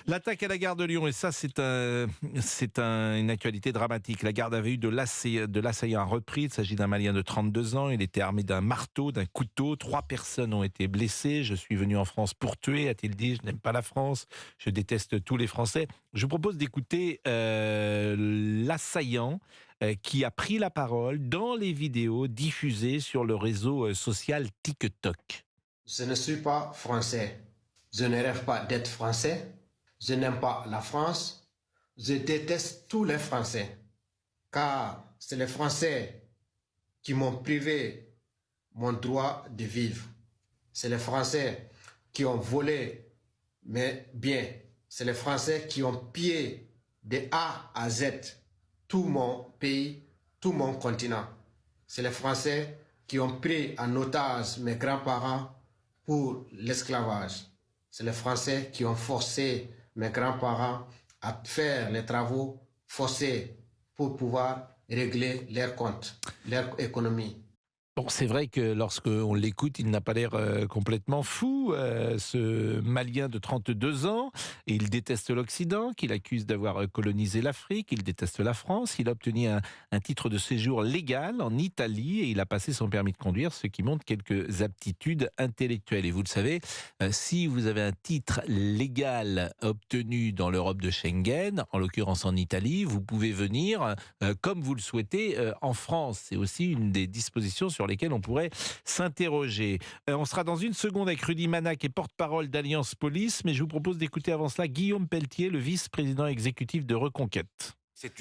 L'attaque à la gare de Lyon, et ça une actualité dramatique. La garde à vue de l'assaillant a repris. Il s'agit d'un Malien de 32 ans. Il était armé d'un marteau, d'un couteau. 3 personnes ont été blessées. Je suis venu en France pour tuer, a-t-il dit. Je n'aime pas la France. Je déteste tous les Français. Je vous propose d'écouter l'assaillant qui a pris la parole dans les vidéos diffusées sur le réseau social TikTok. Je ne suis pas français. Je ne rêve pas d'être français. Je n'aime pas la France. Je déteste tous les Français. Car c'est les Français qui m'ont privé mon droit de vivre. C'est les Français qui ont volé mes biens. C'est les Français qui ont pillé de A à Z tout mon pays, tout mon continent. C'est les Français qui ont pris en otage mes grands-parents pour l'esclavage. C'est les Français qui ont forcé mes grands-parents à faire les travaux forcés pour pouvoir régler leurs comptes, leur économie. Bon, c'est vrai que lorsqu'on l'écoute, il n'a pas l'air complètement fou, ce Malien de 32 ans. Et il déteste l'Occident, qu'il accuse d'avoir colonisé l'Afrique. Il déteste la France. Il a obtenu un titre de séjour légal en Italie et il a passé son permis de conduire, ce qui montre quelques aptitudes intellectuelles. Et vous le savez, si vous avez un titre légal obtenu dans l'Europe de Schengen, en l'occurrence en Italie, vous pouvez venir comme vous le souhaitez en France. C'est aussi une des dispositions sur lesquels on pourrait s'interroger. On sera dans une seconde avec Rudy Mana, qui est porte-parole d'Alliance Police, mais je vous propose d'écouter avant cela Guillaume Pelletier, le vice-président exécutif de Reconquête. C'est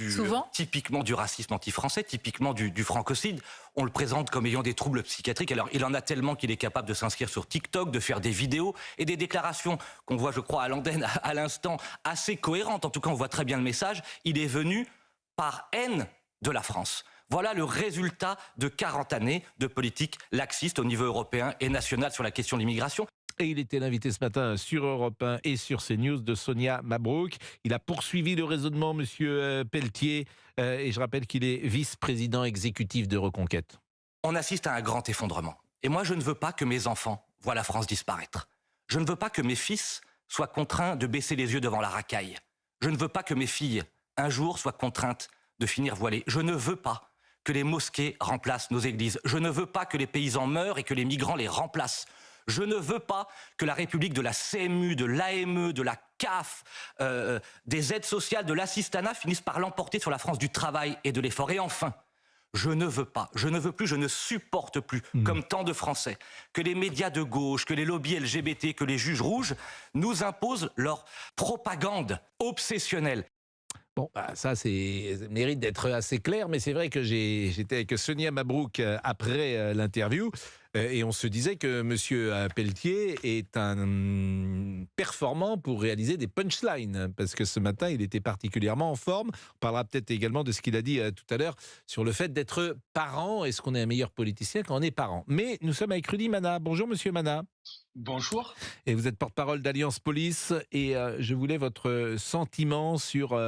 typiquement du racisme anti-français, typiquement du francocide. On le présente comme ayant des troubles psychiatriques. Alors, il en a tellement qu'il est capable de s'inscrire sur TikTok, de faire des vidéos et des déclarations qu'on voit, je crois, à l'antenne à l'instant, assez cohérentes. En tout cas, on voit très bien le message. Il est venu par haine de la France. Voilà le résultat de 40 années de politique laxiste au niveau européen et national sur la question de l'immigration. Et il était l'invité ce matin sur Europe 1 et sur CNews de Sonia Mabrouk. Il a poursuivi le raisonnement, monsieur Pelletier, et je rappelle qu'il est vice-président exécutif de Reconquête. On assiste à un grand effondrement. Et moi, je ne veux pas que mes enfants voient la France disparaître. Je ne veux pas que mes fils soient contraints de baisser les yeux devant la racaille. Je ne veux pas que mes filles, un jour, soient contraintes de finir voilées. Je ne veux pas que les mosquées remplacent nos églises. Je ne veux pas que les paysans meurent et que les migrants les remplacent. Je ne veux pas que la République de la CMU, de l'AME, de la CAF, des aides sociales, de l'assistanat finissent par l'emporter sur la France du travail et de l'effort. Et enfin, je ne veux pas, je ne veux plus, je ne supporte plus, comme tant de Français, que les médias de gauche, que les lobbies LGBT, que les juges rouges nous imposent leur propagande obsessionnelle. Bon, ça mérite d'être assez clair, mais c'est vrai que j'étais avec Sonia Mabrouk après l'interview et on se disait que monsieur Pelletier est un performant pour réaliser des punchlines, parce que ce matin, il était particulièrement en forme. On parlera peut-être également de ce qu'il a dit tout à l'heure sur le fait d'être parent. Est-ce qu'on est un meilleur politicien quand on est parent? Mais nous sommes avec Rudy Mana. Bonjour monsieur Mana. Bonjour. Et vous êtes porte-parole d'Alliance Police et je voulais votre sentiment sur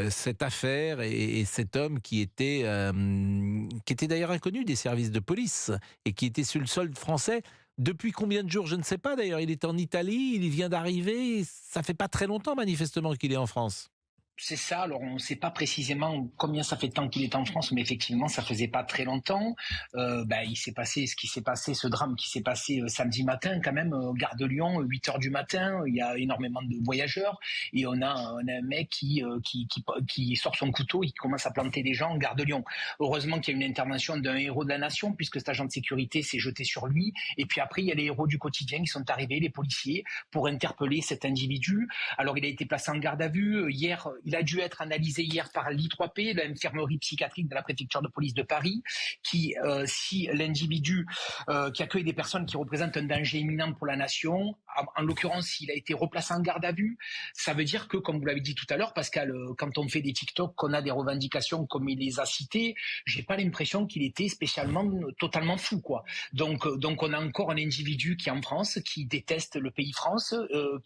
cette affaire et cet homme qui était d'ailleurs inconnu des services de police et qui était sur le sol français depuis combien de jours, je ne sais pas d'ailleurs. Il est en Italie, il vient d'arriver, ça fait pas très longtemps manifestement qu'il est en France. C'est ça, alors on ne sait pas précisément combien ça fait de temps qu'il est en France, mais effectivement ça faisait pas très longtemps. Il s'est passé ce drame qui s'est passé samedi matin quand même, gare de Lyon, 8h du matin, il y a énormément de voyageurs et on a un mec qui sort son couteau et qui commence à planter des gens en gare de Lyon. Heureusement qu'il y a une intervention d'un héros de la nation puisque cet agent de sécurité s'est jeté sur lui et puis après il y a les héros du quotidien qui sont arrivés, les policiers, pour interpeller cet individu. Alors il a été placé en garde à vue hier. Il a dû être analysé hier par l'I3P, l'infirmerie psychiatrique de la préfecture de police de Paris, qui, si l'individu qui accueille des personnes qui représentent un danger imminent pour la nation, en l'occurrence, s'il a été replacé en garde à vue, ça veut dire que, comme vous l'avez dit tout à l'heure, Pascal, quand on fait des TikTok, qu'on a des revendications comme il les a citées, j'ai pas l'impression qu'il était spécialement totalement fou, quoi. Donc on a encore un individu qui est en France, qui déteste le pays France,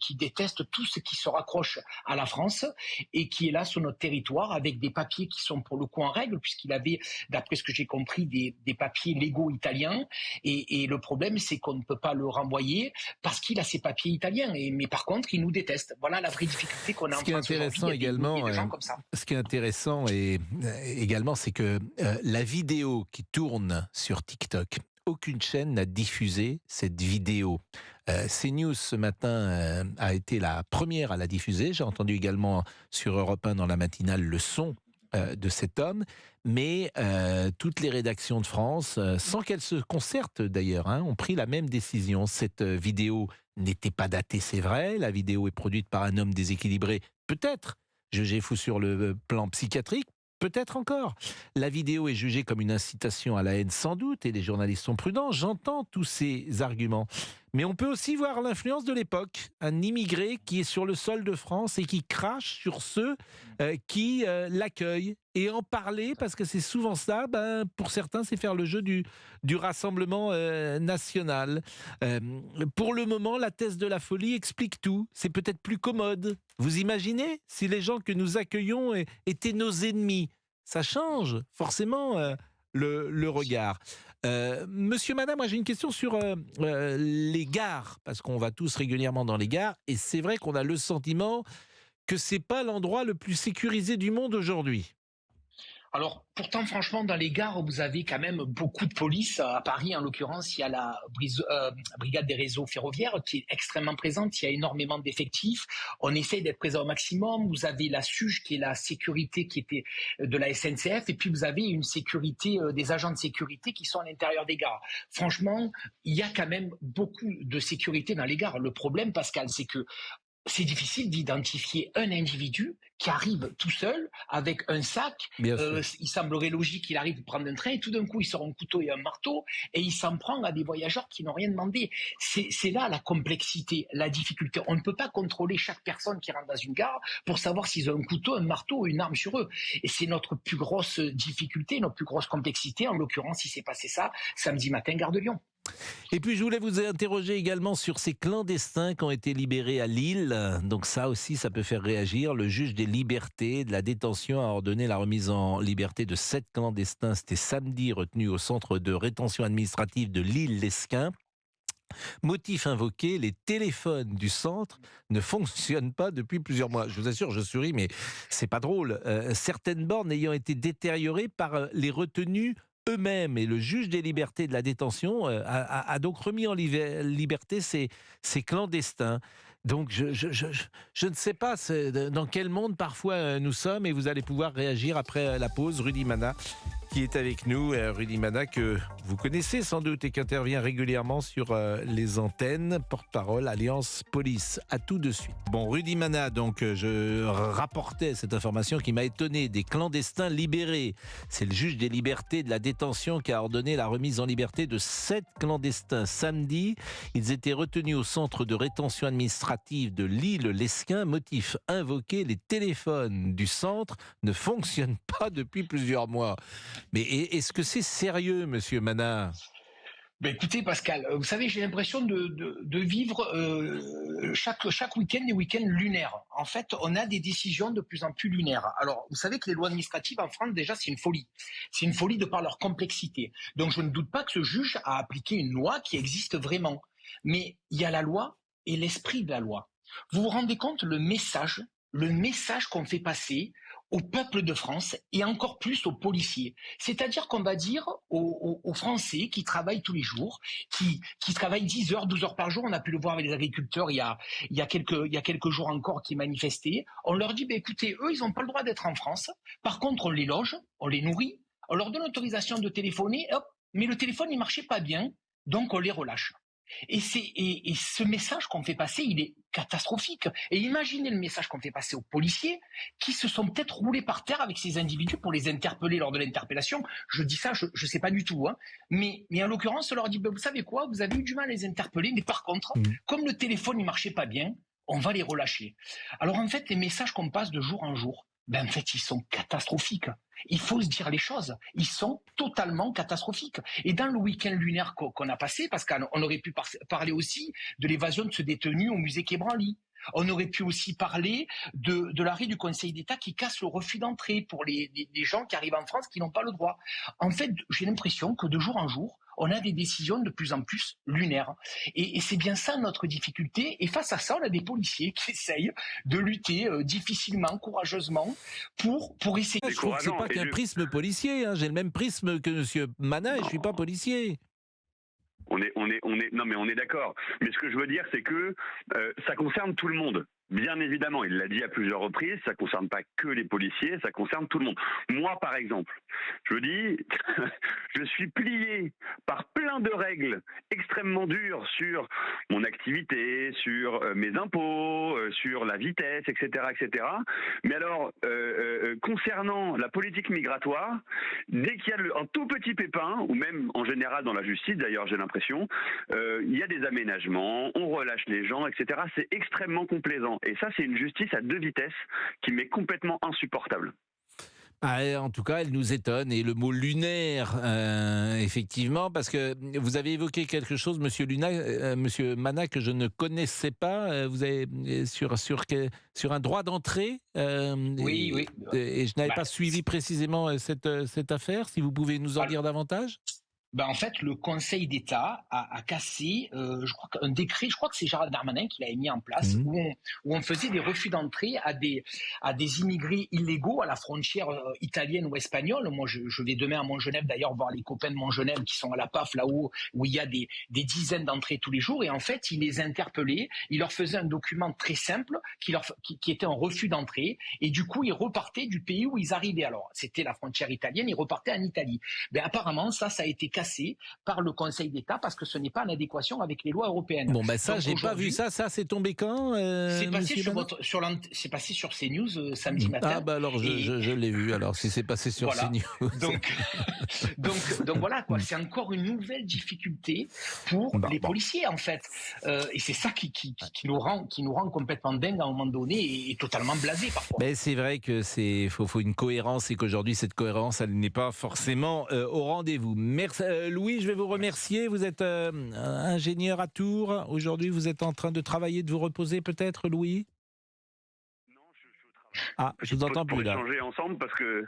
qui déteste tout ce qui se raccroche à la France et qui est là sur notre territoire avec des papiers qui sont pour le coup en règle, puisqu'il avait, d'après ce que j'ai compris, des papiers légaux italiens. Et le problème, c'est qu'on ne peut pas le renvoyer parce qu'il a ses papiers italiens. Mais par contre, il nous déteste. Voilà la vraie difficulté qu'on a en France aujourd'hui. Il y a des gens comme ça. Ce qui est intéressant également, c'est que la vidéo qui tourne sur TikTok, aucune chaîne n'a diffusé cette vidéo. CNews ce matin a été la première à la diffuser. J'ai entendu également sur Europe 1 dans la matinale le son de cet homme, mais toutes les rédactions de France, sans qu'elles se concertent d'ailleurs, ont pris la même décision. Cette vidéo n'était pas datée, c'est vrai. La vidéo est produite par un homme déséquilibré, peut-être, jugé fou sur le plan psychiatrique. Peut-être encore. La vidéo est jugée comme une incitation à la haine sans doute, et les journalistes sont prudents. J'entends tous ces arguments. Mais on peut aussi voir l'influence de l'époque. Un immigré qui est sur le sol de France et qui crache sur ceux qui l'accueillent. Et en parler, parce que c'est souvent ça, pour certains, c'est faire le jeu du Rassemblement national. Pour le moment, la thèse de la folie explique tout. C'est peut-être plus commode. Vous imaginez si les gens que nous accueillons étaient nos ennemis? Ça change forcément le regard. Monsieur, madame, moi j'ai une question sur les gares, parce qu'on va tous régulièrement dans les gares, et c'est vrai qu'on a le sentiment que c'est pas l'endroit le plus sécurisé du monde aujourd'hui. Alors, pourtant, franchement, dans les gares, vous avez quand même beaucoup de police. À Paris, en l'occurrence, il y a la brigade des réseaux ferroviaires qui est extrêmement présente. Il y a énormément d'effectifs. On essaie d'être présent au maximum. Vous avez la SUGE, qui est la sécurité qui était de la SNCF. Et puis, vous avez une sécurité, des agents de sécurité qui sont à l'intérieur des gares. Franchement, il y a quand même beaucoup de sécurité dans les gares. Le problème, Pascal, c'est que c'est difficile d'identifier un individu qui arrive tout seul avec un sac. Il semblerait logique qu'il arrive prendre un train et tout d'un coup il sort un couteau et un marteau et il s'en prend à des voyageurs qui n'ont rien demandé. C'est là la complexité, la difficulté. On ne peut pas contrôler chaque personne qui rentre dans une gare pour savoir s'ils ont un couteau, un marteau ou une arme sur eux. Et c'est notre plus grosse difficulté, notre plus grosse complexité. En l'occurrence, il s'est passé ça samedi matin, gare de Lyon. Et puis je voulais vous interroger également sur ces clandestins qui ont été libérés à Lille. Donc ça aussi, ça peut faire réagir. Le juge des libertés de la détention a ordonné la remise en liberté de 7 clandestins. C'était samedi, retenus au centre de rétention administrative de Lille-Lesquin. Motif invoqué, les téléphones du centre ne fonctionnent pas depuis plusieurs mois. Je vous assure, je souris, mais c'est pas drôle. Certaines bornes ayant été détériorées par les retenus eux-mêmes. Et le juge des libertés de la détention a donc remis en liberté ces clandestins. Donc je ne sais pas dans quel monde parfois nous sommes, et vous allez pouvoir réagir après la pause. Rudy Mana qui est avec nous, Rudy Mana que vous connaissez sans doute et qui intervient régulièrement sur les antennes, porte-parole Alliance Police. À tout de suite. Bon, Rudy Mana, donc je rapportais cette information qui m'a étonné, des clandestins libérés. C'est le juge des libertés de la détention qui a ordonné la remise en liberté de 7 clandestins samedi. Ils étaient retenus au centre de rétention administrative de Lille-Lesquin. Motif invoqué, les téléphones du centre ne fonctionnent pas depuis plusieurs mois. Mais est-ce que c'est sérieux, monsieur Mana ? Écoutez, Pascal, vous savez, j'ai l'impression de vivre chaque week-end des week-ends lunaires. En fait, on a des décisions de plus en plus lunaires. Alors, vous savez que les lois administratives en France, déjà, c'est une folie. C'est une folie de par leur complexité. Donc, je ne doute pas que ce juge a appliqué une loi qui existe vraiment. Mais il y a la loi et l'esprit de la loi. Vous vous rendez compte le message qu'on fait passer au peuple de France et encore plus aux policiers. C'est-à-dire qu'on va dire aux Français qui travaillent tous les jours, qui travaillent 10 heures, 12 heures par jour, on a pu le voir avec les agriculteurs il y a quelques jours encore qui manifestaient, on leur dit, écoutez, eux, ils n'ont pas le droit d'être en France, par contre, on les loge, on les nourrit, on leur donne l'autorisation de téléphoner, hop, mais le téléphone, il marchait pas bien, donc on les relâche. Et ce message qu'on fait passer, il est catastrophique. Et imaginez le message qu'on fait passer aux policiers qui se sont peut-être roulés par terre avec ces individus pour les interpeller lors de l'interpellation. Je dis ça, je sais pas du tout. Mais en l'occurrence, on leur dit, vous savez quoi, vous avez eu du mal à les interpeller, mais par contre, comme le téléphone ne marchait pas bien, on va les relâcher. Alors en fait, les messages qu'on passe de jour en jour, en fait, ils sont catastrophiques. Il faut se dire les choses. Ils sont totalement catastrophiques. Et dans le week-end lunaire qu'on a passé, parce qu'on aurait pu parler aussi de l'évasion de ce détenu au musée Quai Branly. On aurait pu aussi parler de l'arrêt du Conseil d'État qui casse le refus d'entrée pour les gens qui arrivent en France qui n'ont pas le droit. En fait, j'ai l'impression que de jour en jour, on a des décisions de plus en plus lunaires. Et c'est bien ça notre difficulté. Et face à ça, on a des policiers qui essayent de lutter difficilement, courageusement, pour essayer... Je trouve que c'est pas qu'un prisme policier. Hein. J'ai le même prisme que M. Mana et je suis pas policier. Non, mais on est d'accord. Mais ce que je veux dire, c'est que ça concerne tout le monde. Bien évidemment, il l'a dit à plusieurs reprises, ça concerne pas que les policiers, ça concerne tout le monde. Moi, par exemple, je dis, je suis plié par plein de règles extrêmement dures sur mon activité, sur mes impôts, sur la vitesse, etc., etc. Mais alors, concernant la politique migratoire, dès qu'il y a un tout petit pépin, ou même en général dans la justice, d'ailleurs, j'ai l'impression, il y a des aménagements, on relâche les gens, etc. C'est extrêmement complaisant. Et ça, c'est une justice à deux vitesses qui m'est complètement insupportable. Ah, en tout cas, elle nous étonne. Et le mot lunaire, effectivement, parce que vous avez évoqué quelque chose, Monsieur Mana, que je ne connaissais pas. Vous avez sur un droit d'entrée. Oui. Et je n'avais pas suivi précisément cette affaire. Si vous pouvez nous en dire davantage. En fait, le Conseil d'État a cassé, je crois qu'un décret, je crois que c'est Gérald Darmanin qui l'avait mis en place, où on faisait des refus d'entrée à des immigrés illégaux à la frontière italienne ou espagnole. Moi, je vais demain à Montgenèvre, d'ailleurs, voir les copains de Montgenèvre qui sont à la PAF, là-haut, où il y a des dizaines d'entrées tous les jours. Et en fait, il les interpellait, il leur faisait un document très simple qui était un refus d'entrée. Et du coup, ils repartaient du pays où ils arrivaient. Alors, c'était la frontière italienne, ils repartaient en Italie. Mais apparemment, ça a été cassé par le Conseil d'État parce que ce n'est pas en adéquation avec les lois européennes. Bon, ben ça, j'ai pas vu ça. Ça, c'est tombé quand c'est passé sur CNews samedi matin. Ah, bah alors, je l'ai vu. Alors, si c'est passé sur CNews. Donc voilà, quoi. C'est encore une nouvelle difficulté pour les policiers, en fait. Et c'est ça qui nous rend complètement dingue à un moment donné et totalement blasé parfois. Mais c'est vrai que faut une cohérence et qu'aujourd'hui, cette cohérence, elle n'est pas forcément au rendez-vous. Merci. Louis, je vais vous remercier. Vous êtes ingénieur à Tours. Aujourd'hui, vous êtes en train de travailler, de vous reposer peut-être, Louis ? Non, je travaille. Ah, je vous entends plus là. On va échanger ensemble parce que...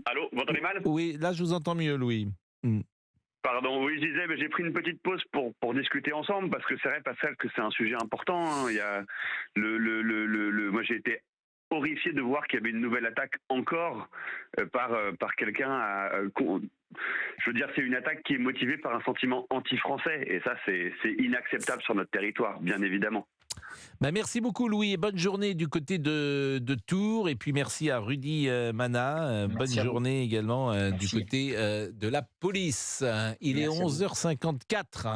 Allô, vous m'entendez mal ? Oui, là, je vous entends mieux, Louis. Pardon, oui, je disais, mais j'ai pris une petite pause pour discuter ensemble parce que c'est vrai, Pascal, que c'est un sujet important. Hein. Il y a moi, j'ai été horrifié de voir qu'il y avait une nouvelle attaque encore par quelqu'un. Je veux dire, c'est une attaque qui est motivée par un sentiment anti-français. Et ça, c'est inacceptable sur notre territoire, bien évidemment. Merci beaucoup, Louis, et bonne journée du côté de Tours. Et puis merci à Rudy Mana. Bonne journée également du côté de la police. Il est 11h54.